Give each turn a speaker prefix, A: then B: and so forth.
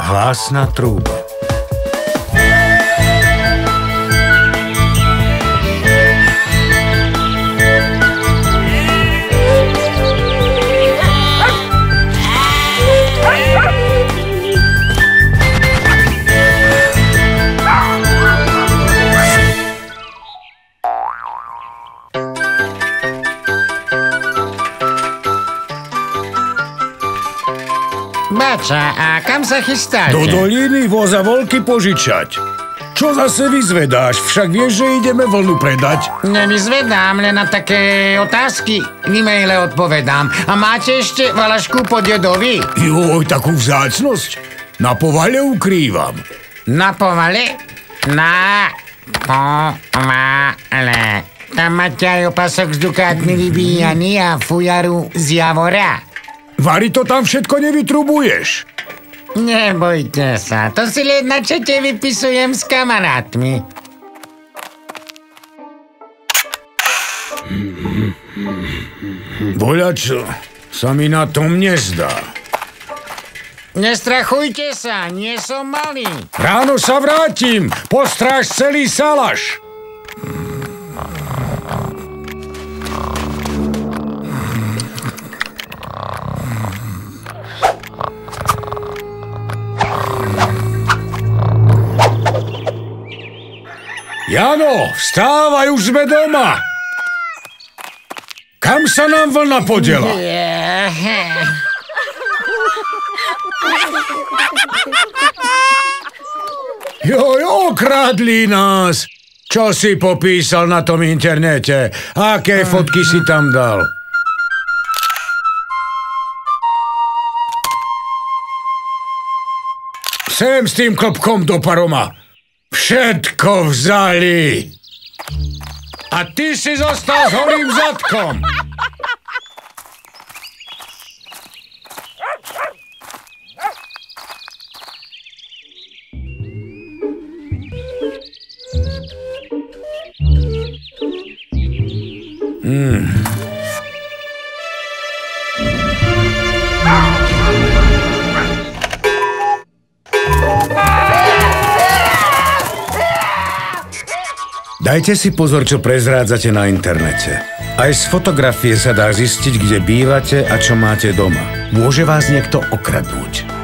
A: Hlásna trúba.
B: Bača, a kam sa chystáte?
C: Do doliny voza voľky požičať. Čo zase vyzvedáš? Však vieš, že ideme vlnu predať.
B: Nevyzvedám, len na také otázky v e-maile odpovedám. A máte ešte valašku po dedovi?
C: Joj, takú vzácnosť. Na povale ukrývam.
B: Na povale? Na povale. Tam máte aj opasok s dukátmi vybíjaný a fujaru z javora.
C: Vary, to tam všetko nevytrubuješ.
B: Nebojte sa, to si len na čete vypisujem s kamarátmi.
C: Voľačo, sa mi na tom nezdá.
B: Nestrachujte sa, nie som malý.
C: Ráno sa vrátim, postráž celý salaš. Jano, vstávaj, už sme doma. Kam sa nám vlna podela? Joj, okradli nás. Čo si popísal na tom internete? Aké fotky si tam dal? Sem s tým klopkom do paroma. Všetko vzali. A ty si zostal s holým zadkom. Dajte si pozor, čo prezrádzate na internete. Aj z fotografie sa dá zistiť, kde bývate a čo máte doma. Môže vás niekto okradnúť.